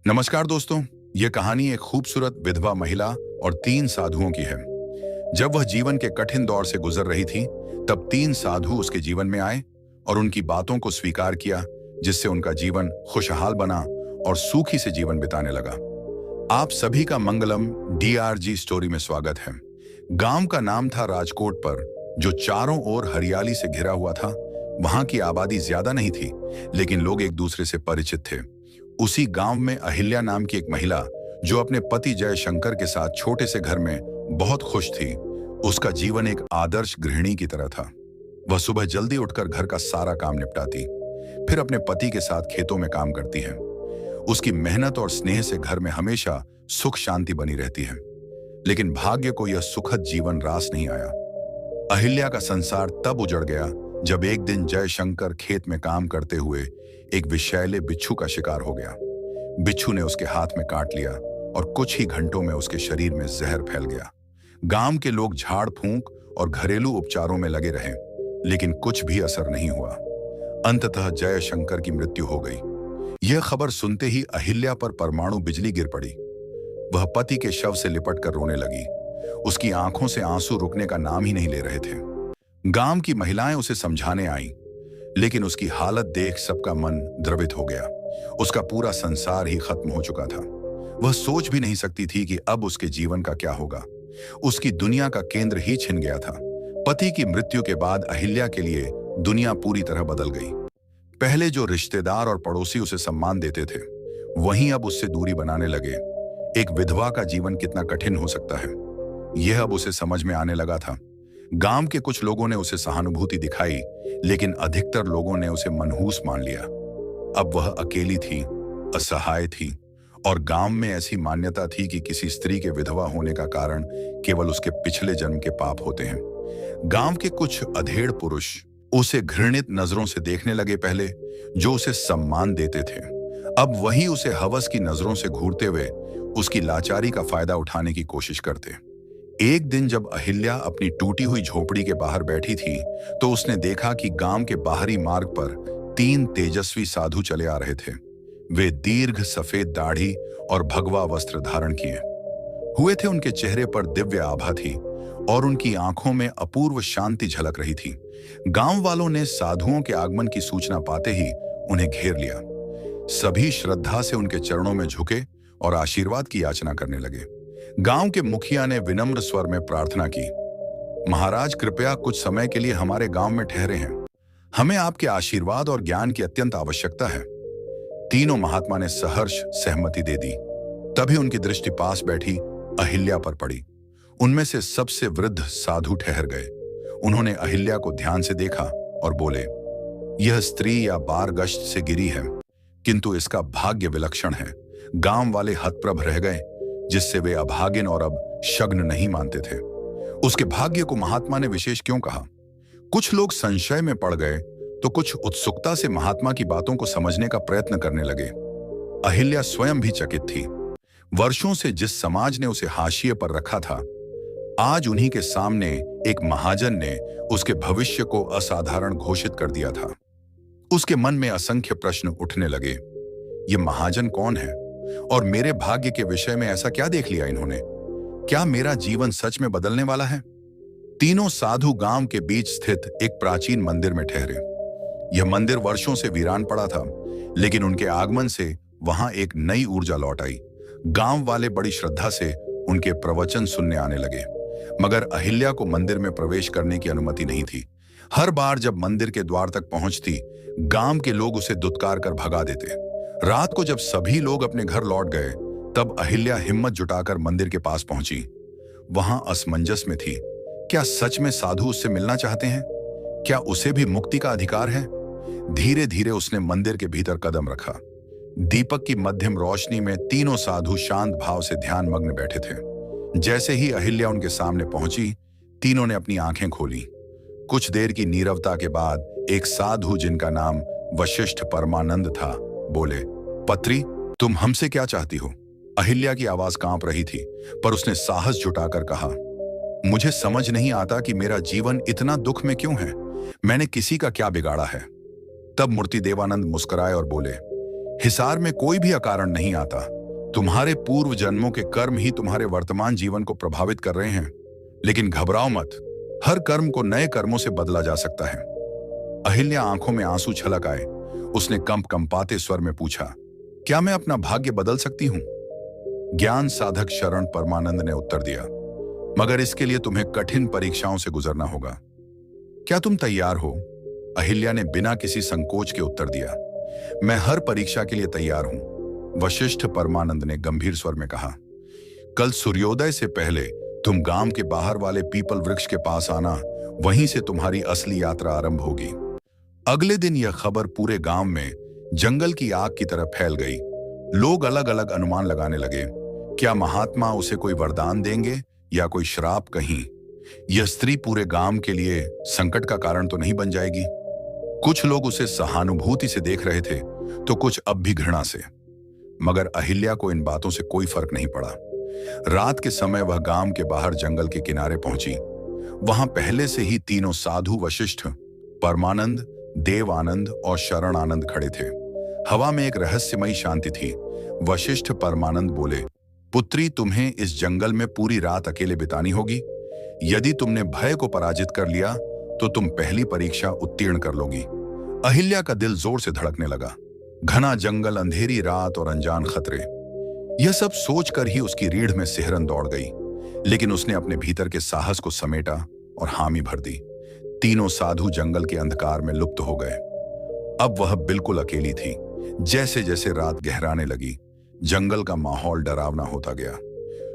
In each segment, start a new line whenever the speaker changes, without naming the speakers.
नमस्कार दोस्तों। ये कहानी एक खूबसूरत विधवा महिला और 3 साधुओं की है। जब वह जीवन के कठिन दौर से गुजर रही थी, तब 3 साधु उसके जीवन में आए और उनकी बातों को स्वीकार किया, जिससे उनका जीवन खुशहाल बना और सुखी से जीवन बिताने लगा। आप सभी का मंगलम DRG स्टोरी में स्वागत है। गांव का नाम था राजकोट पर, जो चारों ओर हरियाली से घिरा हुआ था। वहां की आबादी ज्यादा नहीं थी, लेकिन लोग एक दूसरे से परिचित थे। उसी गांव में अहिल्या नाम की एक महिला, जो अपने पति जयशंकर के साथ छोटे से घर में बहुत खुश थी। उसका जीवन एक आदर्श गृहिणी की तरह था। वह सुबह जल्दी उठकर घर का सारा काम निपटाती, फिर अपने पति के साथ खेतों में काम करती है। उसकी मेहनत और स्नेह से घर में हमेशा सुख शांति बनी रहती है। लेकिन भाग्य को यह सुखद जीवन रास नहीं आया। अहिल्या का संसार तब उजड़ गया जब एक दिन जयशंकर खेत में काम करते हुए एक विषैले बिच्छू का शिकार हो गया। बिच्छू ने उसके हाथ में काट लिया और कुछ ही घंटों में उसके शरीर में जहर फैल गया। गांव के लोग झाड़ फूंक और घरेलू उपचारों में लगे रहे, लेकिन कुछ भी असर नहीं हुआ। अंततः जयशंकर की मृत्यु हो गई। यह खबर सुनते ही अहिल्या पर परमाणु बिजली गिर पड़ी। वह पति के शव से लिपट कर रोने लगी। उसकी आंखों से आंसू रुकने का नाम ही नहीं ले रहे थे। गांव की महिलाएं उसे समझाने आईं, लेकिन उसकी हालत देख सबका मन द्रवित हो गया। उसका पूरा संसार ही खत्म हो चुका था। वह सोच भी नहीं सकती थी कि अब उसके जीवन का क्या होगा। उसकी दुनिया का केंद्र ही छिन गया था। पति की मृत्यु के बाद अहिल्या के लिए दुनिया पूरी तरह बदल गई। पहले जो रिश्तेदार और पड़ोसी उसे सम्मान देते थे, वहीं अब उससे दूरी बनाने लगे। एक विधवा का जीवन कितना कठिन हो सकता है, यह अब उसे समझ में आने लगा था। गांव के कुछ लोगों ने उसे सहानुभूति दिखाई, लेकिन अधिकतर लोगों ने उसे मनहूस मान लिया। अब वह अकेली थी, असहाय थी, और गांव में ऐसी मान्यता थी कि किसी स्त्री के विधवा होने का कारण केवल उसके पिछले जन्म के पाप होते हैं। गांव के कुछ अधेड़ पुरुष उसे घृणित नजरों से देखने लगे। पहले जो उसे सम्मान देते थे, अब वही उसे हवस की नजरों से घूरते हुए उसकी लाचारी का फायदा उठाने की कोशिश करते। एक दिन जब अहिल्या अपनी टूटी हुई झोपड़ी के बाहर बैठी थी, तो उसने देखा कि गांव के बाहरी मार्ग पर 3 तेजस्वी साधु चले आ रहे थे। वे दीर्घ सफेद दाढ़ी और भगवा वस्त्र धारण किए हुए थे। उनके चेहरे पर दिव्य आभा थी और उनकी आंखों में अपूर्व शांति झलक रही थी। गांव वालों ने साधुओं के आगमन की सूचना पाते ही उन्हें घेर लिया। सभी श्रद्धा से उनके चरणों में झुके और आशीर्वाद की याचना करने लगे। गांव के मुखिया ने विनम्र स्वर में प्रार्थना की, महाराज कृपया कुछ समय के लिए हमारे गांव में ठहरे हैं। हमें आपके आशीर्वाद और ज्ञान की अत्यंत आवश्यकता है। तीनों महात्मा ने सहर्ष सहमति दे दी। तभी उनकी दृष्टि पास बैठी अहिल्या पर पड़ी। उनमें से सबसे वृद्ध साधु ठहर गए। उन्होंने अहिल्या को ध्यान से देखा और बोले, यह स्त्री या बार गश्त से गिरी है, किंतु इसका भाग्य विलक्षण है। गांव वाले हतप्रभ रह गए, जिससे वे अभागिन और अब शग्न नहीं मानते थे। उसके भाग्य को महात्मा ने विशेष क्यों कहा? कुछ लोग संशय में पड़ गए, तो कुछ उत्सुकता से महात्मा की बातों को समझने का प्रयत्न करने लगे। अहिल्या स्वयं भी चकित थी। वर्षों से जिस समाज ने उसे हाशिए पर रखा था, आज उन्हीं के सामने एक महाजन ने उसके भविष्य को असाधारण घोषित कर दिया था। उसके मन में असंख्य प्रश्न उठने लगे। ये महाजन कौन है और मेरे भाग्य के विषय में ऐसा क्या देख लिया इन्होंने? क्या मेरा जीवन सच में बदलने वाला है? तीनों साधु गांव के बीच स्थित एक प्राचीन मंदिर में ठहरे। यह मंदिर वर्षों से वीरान पड़ा था, लेकिन उनके आगमन से वहां एक नई ऊर्जा लौट आई। गांव वाले बड़ी श्रद्धा से उनके प्रवचन सुनने आने लगे, मगर अहिल्या को मंदिर में प्रवेश करने की अनुमति नहीं थी। हर बार जब मंदिर के द्वार तक पहुंचती, गांव के लोग उसे दुत्कार कर भगा देते। रात को जब सभी लोग अपने घर लौट गए, तब अहिल्या हिम्मत जुटाकर मंदिर के पास पहुंची। वहां असमंजस में थी। क्या सच में साधु उससे मिलना चाहते हैं? क्या उसे भी मुक्ति का अधिकार है? धीरे धीरे उसने मंदिर के भीतर कदम रखा। दीपक की मध्यम रोशनी में तीनों साधु शांत भाव से ध्यान मग्न बैठे थे। जैसे ही अहिल्या उनके सामने पहुंची, तीनों ने अपनी आंखें खोली। कुछ देर की नीरवता के बाद एक साधु, जिनका नाम वशिष्ठ परमानंद था, बोले, पत्री, तुम हमसे क्या चाहती हो? अहिल्या की आवाज कांप रही थी, पर उसने साहस जुटाकर कहा, मुझे समझ नहीं आता कि मेरा जीवन इतना दुख में क्यों है। मैंने किसी का क्या बिगाड़ा है? तब मूर्ति देवानंद मुस्कुराए और बोले, हिसार में कोई भी अकारण नहीं आता। तुम्हारे पूर्व जन्मों के कर्म ही तुम्हारे वर्तमान जीवन को प्रभावित कर रहे हैं। लेकिन घबराओ मत, हर कर्म को नए कर्मों से बदला जा सकता है। अहिल्या आंखों में आंसू छलक आए। उसने कंपाते स्वर में पूछा, क्या मैं अपना भाग्य बदल सकती हूं? ज्ञान साधक शरण परमानंद ने उत्तर दिया, मगर इसके लिए तुम्हें कठिन परीक्षाओं से गुजरना होगा। क्या तुम तैयार हो? अहिल्या ने बिना किसी संकोच के उत्तर दिया, मैं हर परीक्षा के लिए तैयार हूं। वशिष्ठ परमानंद ने गंभीर स्वर में कहा, कल सूर्योदय से पहले तुम गांव के बाहर वाले पीपल वृक्ष के पास आना, वहीं से तुम्हारी असली यात्रा आरंभ होगी। अगले दिन यह खबर पूरे गांव में जंगल की आग की तरह फैल गई। लोग अलग अलग अनुमान लगाने लगे। क्या महात्मा उसे कोई वरदान देंगे या कोई श्राप? कहीं यह स्त्री पूरे गांव के लिए संकट का कारण तो नहीं बन जाएगी? कुछ लोग उसे सहानुभूति से देख रहे थे तो कुछ अब भी घृणा से। मगर अहिल्या को इन बातों से कोई फर्क नहीं पड़ा। रात के समय वह गांव के बाहर जंगल के किनारे पहुंची। वहां पहले से ही तीनों साधु वशिष्ठ, परमानंद, देव आनंद और शरण आनंद खड़े थे। हवा में एक रहस्यमयी शांति थी। वशिष्ठ परमानंद बोले, पुत्री, तुम्हें इस जंगल में पूरी रात अकेले बितानी होगी। यदि तुमने भय को पराजित कर लिया तो तुम पहली परीक्षा उत्तीर्ण कर लोगी। अहिल्या का दिल जोर से धड़कने लगा। घना जंगल, अंधेरी रात और अनजान खतरे, यह सब सोचकर ही उसकी रीढ़ में सिहरन दौड़ गई। लेकिन उसने अपने भीतर के साहस को समेटा और हामी भर दी। तीनों साधु जंगल के अंधकार में लुप्त हो गए। अब वह बिल्कुल अकेली थी। जैसे जैसे रात गहराने लगी, जंगल का माहौल डरावना होता गया।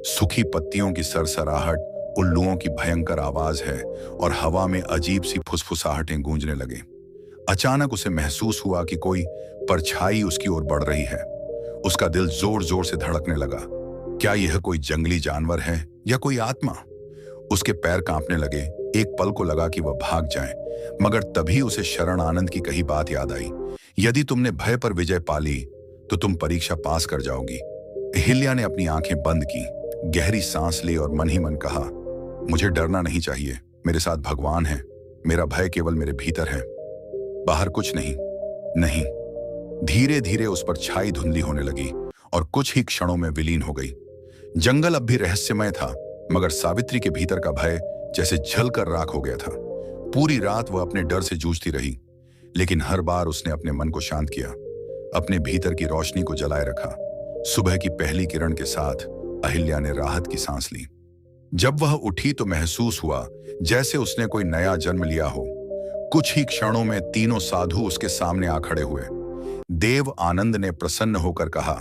सूखी पत्तियों की सरसराहट, उल्लुओं की भयंकर आवाज है और हवा में अजीब सी फुसफुसाहटें गूंजने लगे। अचानक उसे महसूस हुआ कि कोई परछाई उसकी ओर बढ़ रही है। उसका दिल जोर जोर से धड़कने लगा। क्या यह कोई जंगली जानवर है या कोई आत्मा? उसके पैर कांपने लगे। एक पल को लगा कि वह भाग जाए, मगर तभी उसे शरण आनंद की कही बात याद आई, यदि तुमने भय पर विजय पा ली तो तुम परीक्षा पास कर जाओगी। अहिल्या ने अपनी आंखें बंद की, गहरी सांस ली और मन ही मन कहा, मुझे डरना नहीं चाहिए, मेरे साथ भगवान है। मेरा भय केवल मेरे भीतर है, बाहर कुछ नहीं। नहीं। धीरे धीरे उस पर छाई धुंधली होने लगी और कुछ ही क्षणों में विलीन हो गई। जंगल अब भी रहस्यमय था, मगर सावित्री के भीतर का भय जैसे जलकर राख हो गया था। पूरी रात वह अपने डर से जूझती रही, लेकिन हर बार उसने अपने मन को शांत किया, अपने भीतर की रोशनी को जलाए रखा। सुबह की पहली किरण के साथ अहिल्या ने राहत की सांस ली। जब वह उठी तो महसूस हुआ जैसे उसने कोई नया जन्म लिया हो। कुछ ही क्षणों में तीनों साधु उसके सामने आ खड़े हुए। देव आनंद ने प्रसन्न होकर कहा,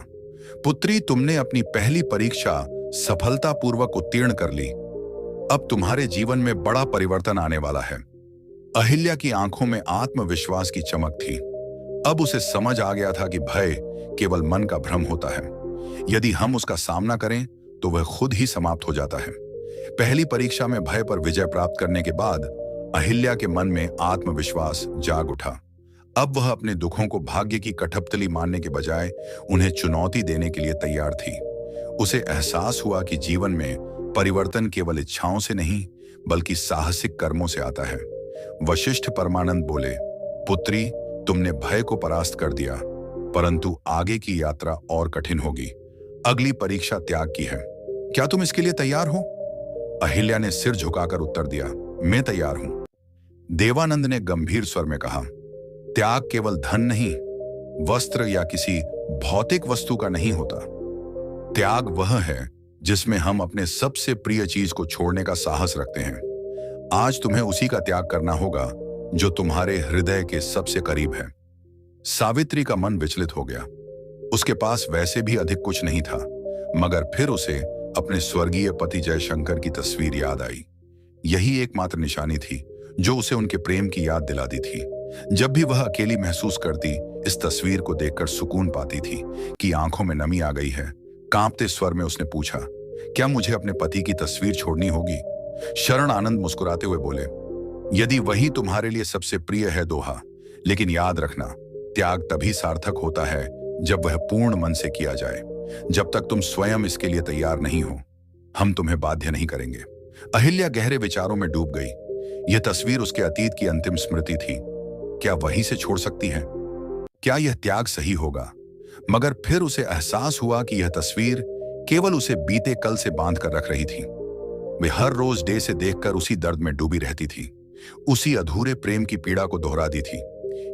पुत्री, तुमने अपनी पहली परीक्षा सफलतापूर्वक उत्तीर्ण कर ली। अब तुम्हारे जीवन में बड़ा परिवर्तन आने वाला है। अहिल्या की आंखों में आत्मविश्वास की चमक थी। अब उसे समझ आ गया था कि भय केवल मन का भ्रम होता है। यदि हम उसका सामना करें तो वह खुद ही समाप्त हो जाता है। पहली परीक्षा में भय पर विजय प्राप्त करने के बाद अहिल्या के मन में आत्मविश्वास जाग उठा। अब वह अपने दुखों को भाग्य की कठपुतली मानने के बजाय उन्हें चुनौती देने के लिए तैयार थी। उसे एहसास हुआ कि जीवन में परिवर्तन केवल इच्छाओं से नहीं, बल्कि साहसिक कर्मों से आता है। वशिष्ठ परमानंद बोले, पुत्री, तुमने भय को परास्त कर दिया, परंतु आगे की यात्रा और कठिन होगी। अगली परीक्षा त्याग की है। क्या तुम इसके लिए तैयार हो? अहिल्या ने सिर झुकाकर उत्तर दिया, मैं तैयार हूं। देवानंद ने गंभीर स्वर में कहा, त्याग केवल धन नहीं, वस्त्र या किसी भौतिक वस्तु का नहीं होता। त्याग वह है जिसमें हम अपने सबसे प्रिय चीज को छोड़ने का साहस रखते हैं। आज तुम्हें उसी का त्याग करना होगा जो तुम्हारे हृदय के सबसे करीब है। सावित्री का मन विचलित हो गया। उसके पास वैसे भी अधिक कुछ नहीं था, मगर फिर उसे अपने स्वर्गीय पति जयशंकर की तस्वीर याद आई। यही एकमात्र निशानी थी जो उसे उनके प्रेम की याद दिलाती थी। जब भी वह अकेली महसूस करती, इस तस्वीर को देखकर सुकून पाती थी कि आंखों में नमी आ गई है। कांपते स्वर में उसने पूछा, क्या मुझे अपने पति की तस्वीर छोड़नी होगी? शरण आनंद मुस्कुराते हुए बोले, यदि वही तुम्हारे लिए सबसे प्रिय है दोहा, लेकिन याद रखना, त्याग तभी सार्थक होता है जब वह पूर्ण मन से किया जाए। जब तक तुम स्वयं इसके लिए तैयार नहीं हो, हम तुम्हें बाध्य नहीं करेंगे। अहिल्या गहरे विचारों में डूब गई। यह तस्वीर उसके अतीत की अंतिम स्मृति थी। क्या वहीं से छोड़ सकती है? क्या यह त्याग सही होगा? मगर फिर उसे एहसास हुआ कि यह तस्वीर केवल उसे बीते कल से बांध कर रख रही थी। वे हर रोज डे से देखकर उसी दर्द में डूबी रहती थी, उसी अधूरे प्रेम की पीड़ा को दोहराती थी।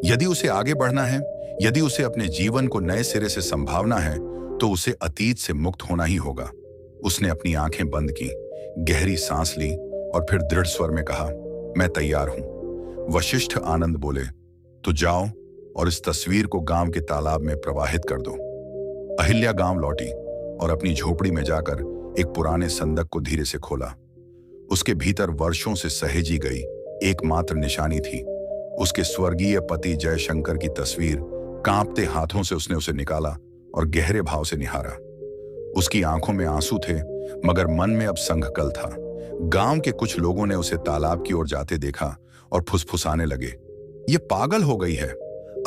यदि उसे आगे बढ़ना है, यदि उसे अपने जीवन को नए सिरे से संभावना है, तो उसे अतीत से मुक्त होना ही होगा। उसने अपनी आंखें बंद की, गहरी सांस ली और फिर दृढ़ स्वर में कहा, मैं तैयार हूं। वशिष्ठ आनंद बोले, तो जाओ और इस तस्वीर को गांव के तालाब में प्रवाहित कर दो। अहिल्या गांव लौटी और अपनी झोपड़ी में जाकर एक पुराने संदक को धीरे से खोला। उसके भीतर वर्षों से सहेजी गई एकमात्र निशानी थी। उसके स्वर्गीय पति जयशंकर की तस्वीर। कांपते हाथों से उसने उसे निकाला और गहरे भाव से निहारा। उसकी आंखों में आंसू थे, मगर मन में अब संघकल था। गांव के कुछ लोगों ने उसे तालाब की ओर जाते देखा और फुसफुसाने लगे, ये पागल हो गई है,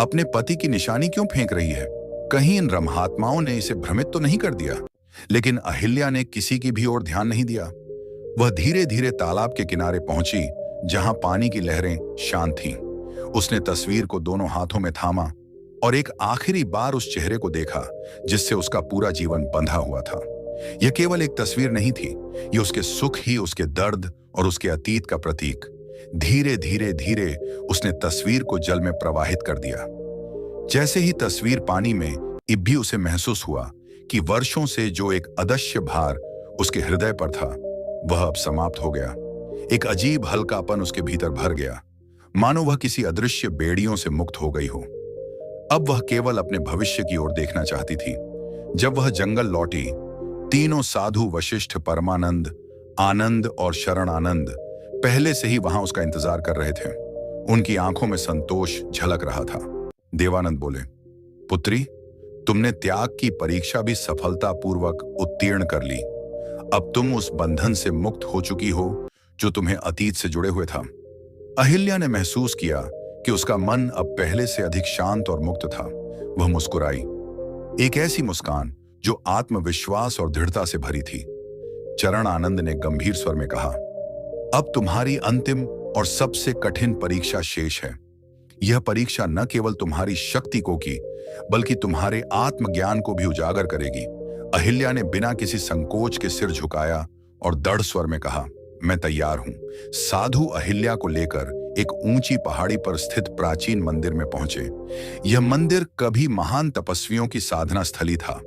अपने पति की निशानी क्यों फेंक रही है? कहीं इन रम्हात्माओं ने इसे भ्रमित तो नहीं कर दिया? लेकिन अहिल्या ने किसी की भी ओर ध्यान नहीं दिया। वह धीरे धीरे तालाब के किनारे पहुंची, जहां पानी की लहरें शांत थीं। उसने तस्वीर को दोनों हाथों में थामा और एक आखिरी बार उस चेहरे को देखा जिससे उसका पूरा जीवन बंधा हुआ था। यह केवल एक तस्वीर नहीं थी, यह उसके सुख ही, उसके दर्द और उसके अतीत का प्रतीक। धीरे धीरे धीरे उसने तस्वीर को जल में प्रवाहित कर दिया। जैसे ही तस्वीर पानी में इब्भी, उसे महसूस हुआ कि वर्षों से जो एक अदृश्य भार उसके हृदय पर था, वह अब समाप्त हो गया। एक अजीब हल्कापन उसके भीतर भर गया, मानो वह किसी अदृश्य बेड़ियों से मुक्त हो गई हो। अब वह केवल अपने भविष्य की ओर देखना चाहती थी। जब वह जंगल लौटी, तीनों साधु वशिष्ठ, परमानंद, आनंद और शरण आनंद पहले से ही वहां उसका इंतजार कर रहे थे। उनकी आंखों में संतोष झलक रहा था। देवानंद बोले, पुत्री, तुमने त्याग की परीक्षा भी सफलतापूर्वक उत्तीर्ण कर ली। अब तुम उस बंधन से मुक्त हो चुकी हो जो तुम्हें अतीत से जुड़े हुए था। अहिल्या ने महसूस किया कि उसका मन अब पहले से अधिक शांत और मुक्त था। वह मुस्कुराई, एक ऐसी मुस्कान जो आत्मविश्वास और दृढ़ता से भरी थी। चरण आनंद ने गंभीर स्वर में कहा, अब तुम्हारी अंतिम और सबसे कठिन परीक्षा शेष है। यह परीक्षा न केवल तुम्हारी शक्ति को की, बल्कि तुम्हारे आत्मज्ञान को भी उजागर करेगी। अहिल्या ने बिना किसी संकोच के सिर झुकाया और दृढ़ स्वर में कहा, मैं तैयार हूं। साधु अहिल्या को लेकर एक ऊंची पहाड़ी पर स्थित प्राचीन मंदिर में पहुंचे। यह मंदिर कभी महान तपस्वियों की साधना स्थली था,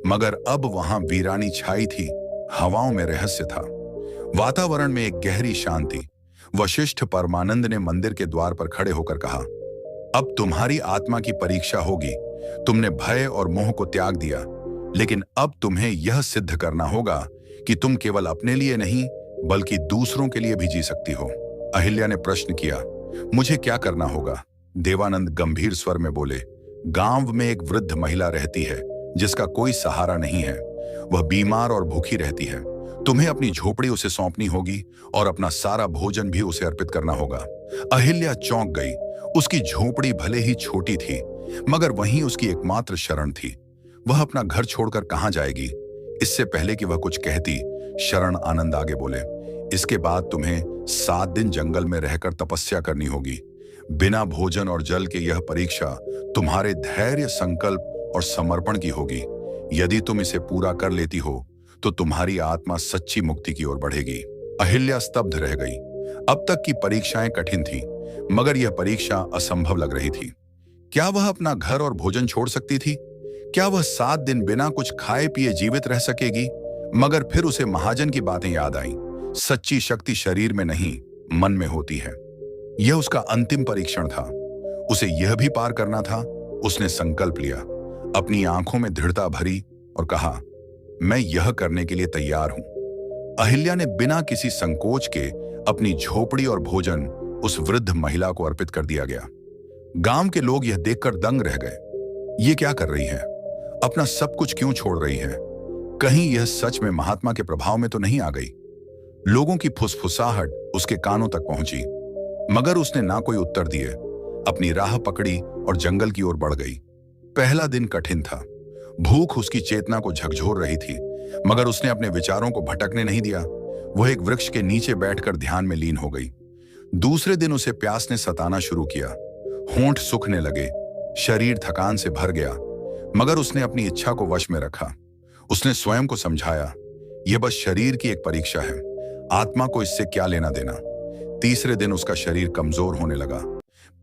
मगर अब वहां वीरानी छाई थी, हवाओं में रहस्य था, वातावरण में एक गहरी शांति। वशिष्ठ परमानंद ने मंदिर के द्वार पर खड़े होकर कहा, अब तुम्हारी आत्मा की परीक्षा होगी। तुमने भय और मोह को त्याग दिया, लेकिन अब तुम्हें यह सिद्ध करना होगा कि तुम केवल अपने लिए नहीं, बल्कि दूसरों के लिए भी जी सकती हो। अहिल्या ने प्रश्न किया, मुझे क्या करना होगा? देवानंद गंभीर स्वर में बोले, गांव में एक वृद्ध महिला रहती है जिसका कोई सहारा नहीं है। वह बीमार और भूखी रहती है। तुम्हें अपनी झोपड़ी उसे सौंपनी होगी और अपना सारा भोजन भी उसे अर्पित करना होगा। अहिल्या चौंक गई। उसकी झोपड़ी भले ही छोटी थी, मगर वहीं उसकी एकमात्र शरण थी। वह अपना घर छोड़कर कहां जाएगी? इससे पहले कि वह कुछ कहती, शरण आनंद आगे बोले, इसके बाद तुम्हें 7 दिन जंगल में रहकर तपस्या करनी होगी। बिना भोजन और जल के यह परीक्षा तुम्हारे धैर्य, संकल्प और समर्पण की होगी। यदि तुम इसे पूरा कर लेती हो तो तुम्हारी आत्मा सच्ची मुक्ति की ओर बढ़ेगी। अहिल्या स्तब्ध रह गई। अब तक की परीक्षाएं कठिन थीं, मगर यह परीक्षा असंभव लग रही थी। क्या वह अपना घर और भोजन छोड़ सकती थी? क्या वह 7 दिन बिना कुछ खाए पिए जीवित रह सकेगी? मगर फिर उसे महाजन की बातें याद आईं। सच्ची शक्ति शरीर में नहीं, मन में होती है। यह उसका अंतिम परीक्षण था। उसे यह भी पार करना था। उसने संकल्प लिया, अपनी आंखों में दृढ़ता भरी और कहा, मैं यह करने के लिए तैयार हूं। अहिल्या ने बिना किसी संकोच के अपनी झोपड़ी और भोजन उस वृद्ध महिला को अर्पित कर दिया गया। गांव के लोग यह देखकर दंग रह गए। ये क्या कर रही है? अपना सब कुछ क्यों छोड़ रही है? कहीं यह सच में महात्मा के प्रभाव में तो नहीं आ गई? लोगों की फुसफुसाहट उसके कानों तक पहुंची, मगर उसने ना कोई उत्तर दिए। अपनी राह पकड़ी और जंगल की ओर बढ़ गई। पहला दिन कठिन था। भूख उसकी चेतना को झकझोर रही थी, मगर उसने अपने विचारों को भटकने नहीं दिया। वह एक वृक्ष के नीचे बैठकर ध्यान में लीन हो गई। दूसरे दिन उसे प्यास ने सताना शुरू किया। होंठ सूखने लगे, शरीर थकान से भर गया। मगर उसने अपनी इच्छा को वश में रखा। उसने स्वयं को समझाया, यह बस शरीर की एक परीक्षा है, आत्मा को इससे क्या लेना देना। तीसरे दिन उसका शरीर कमजोर होने लगा,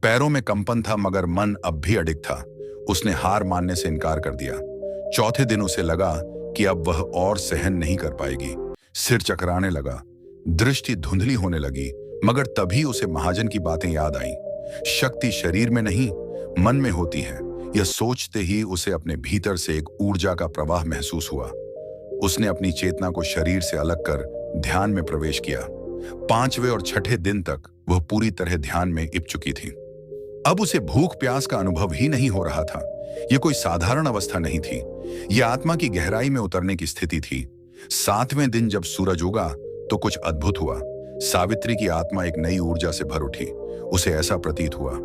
पैरों में कंपन था, मगर मन अब भी अडिग था। उसने हार मानने से इनकार कर दिया। चौथे दिन उसे लगा कि अब वह और सहन नहीं कर पाएगी। सिर चकराने लगा, दृष्टि धुंधली होने लगी, मगर तभी उसे महाजन की बातें याद आईं। शक्ति शरीर में नहीं, मन में होती है। यह सोचते ही उसे अपने भीतर से एक ऊर्जा का प्रवाह महसूस हुआ। उसने अपनी चेतना को शरीर से अलग कर ध्यान में प्रवेश किया। पांचवें और छठे दिन तक वह पूरी तरह ध्यान में इप चुकी थी। अब उसे भूख प्यास का अनुभव ही नहीं हो रहा था। यह कोई साधारण अवस्था नहीं थी, यह आत्मा की गहराई में उतरने की स्थिति थी। सातवें दिन जब सूरज उगा तो कुछ अद्भुत हुआ। सावित्री की आत्मा एक नई ऊर्जा से भर उठी। उसे ऐसा प्रतीत हुआ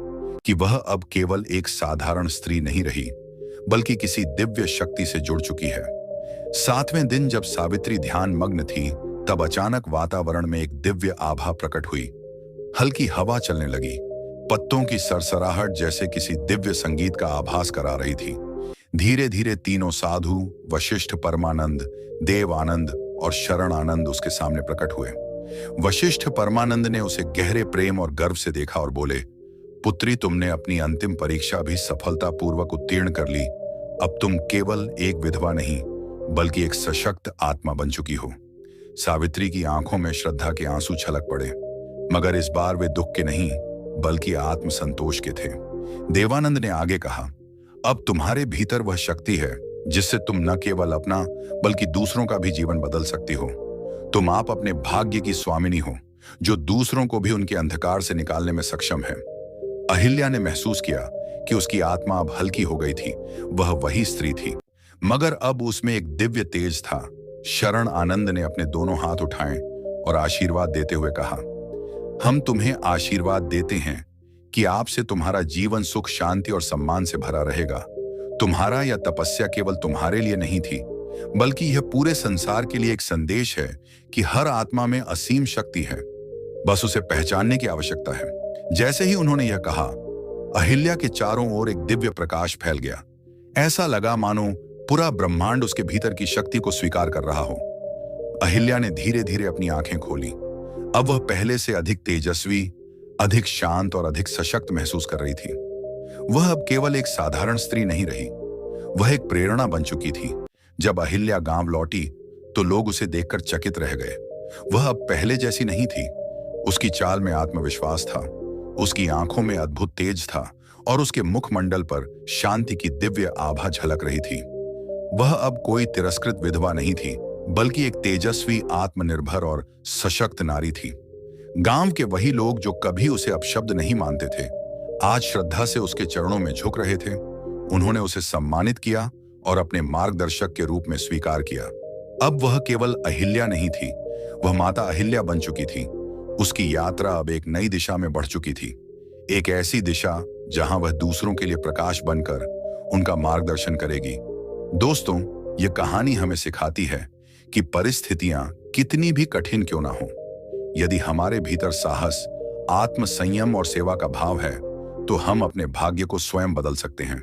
कि वह अब केवल एक साधारण स्त्री नहीं रही, बल्कि किसी दिव्य शक्ति से जुड़ चुकी है। सातवें दिन जब सावित्री ध्यान मग्न थी, तब अचानक वातावरण में एक दिव्य आभा प्रकट हुई। हल्की हवा चलने लगी, पत्तों की सरसराहट जैसे किसी दिव्य संगीत का आभास करा रही थी। धीरे धीरे तीनों साधु, वशिष्ठ, परमानंद, देव आनंद और शरण आनंद उसके सामने प्रकट हुए। वशिष्ठ परमानंद ने उसे गहरे प्रेम और गर्व से देखा और बोले, पुत्री, तुमने अपनी अंतिम परीक्षा भी सफलतापूर्वक उत्तीर्ण कर ली। अब तुम केवल एक विधवा नहीं, बल्कि एक सशक्त आत्मा बन चुकी हो। सावित्री की आंखों में श्रद्धा के आंसू छलक पड़े, मगर इस बार वे दुख के नहीं, बल्कि आत्मसंतोष के थे। देवानंद ने आगे कहा, अब तुम्हारे भीतर वह शक्ति है जिससे तुम न केवल अपना बल्कि दूसरों का भी जीवन बदल सकती हो। तुम आप अपने भाग्य की स्वामिनी हो, जो दूसरों को भी उनके अंधकार से निकालने में सक्षम है। अहिल्या ने महसूस किया कि उसकी आत्मा अब हल्की हो गई थी। वह वही स्त्री थी, मगर अब उसमें एक दिव्य तेज था। शरण आनंद ने अपने दोनों हाथ उठाए और आशीर्वाद देते हुए कहा, हम तुम्हें आशीर्वाद देते हैं कि आपसे तुम्हारा जीवन सुख, शांति और सम्मान से भरा रहेगा। तुम्हारा यह तपस्या केवल तुम्हारे लिए नहीं थी, बल्कि यह पूरे संसार के लिए एक संदेश है कि हर आत्मा में असीम शक्ति है, बस उसे पहचानने की आवश्यकता है। जैसे ही उन्होंने यह कहा, अहिल्या के चारों ओर एक दिव्य प्रकाश फैल गया। ऐसा लगा मानो पूरा ब्रह्मांड उसके भीतर की शक्ति को स्वीकार कर रहा हो। अहिल्या ने धीरे धीरे अपनी आंखें खोली। अब वह पहले से अधिक तेजस्वी, अधिक शांत और अधिक सशक्त महसूस कर रही थी। वह अब केवल एक साधारण स्त्री नहीं रही, वह एक प्रेरणा बन चुकी थी। जब अहिल्या गांव लौटी तो लोग उसे देखकर चकित रह गए। वह अब पहले जैसी नहीं थी। उसकी चाल में आत्मविश्वास था, उसकी आंखों में अद्भुत तेज था और उसके मुखमंडल पर शांति की दिव्य आभा झलक रही थी। वह अब कोई तिरस्कृत विधवा नहीं थी, बल्कि एक तेजस्वी, आत्मनिर्भर और सशक्त नारी थी। गांव के वही लोग जो कभी उसे अपशब्द नहीं मानते थे, आज श्रद्धा से उसके चरणों में झुक रहे थे। उन्होंने उसे सम्मानित किया और अपने मार्गदर्शक के रूप में स्वीकार किया। अब वह केवल अहिल्या नहीं थी, वह माता अहिल्या बन चुकी थी। उसकी यात्रा अब एक नई दिशा में बढ़ चुकी थी, एक ऐसी दिशा जहां वह दूसरों के लिए प्रकाश बनकर उनका मार्गदर्शन करेगी। दोस्तों, यह कहानी हमें सिखाती है कि परिस्थितियां कितनी भी कठिन क्यों ना हो, यदि हमारे भीतर साहस, आत्म संयम और सेवा का भाव है, तो हम अपने भाग्य को स्वयं बदल सकते हैं।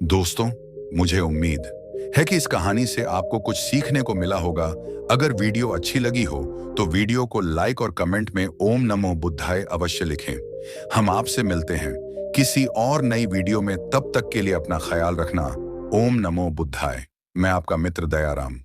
दोस्तों, मुझे उम्मीद है कि इस कहानी से आपको कुछ सीखने को मिला होगा। अगर वीडियो अच्छी लगी हो तो वीडियो को लाइक और कमेंट में ओम नमो बुद्धाय अवश्य लिखें। हम आपसे मिलते हैं किसी और नई वीडियो में। तब तक के लिए अपना ख्याल रखना। ओम नमो बुद्धाय। मैं आपका मित्र दयाराम।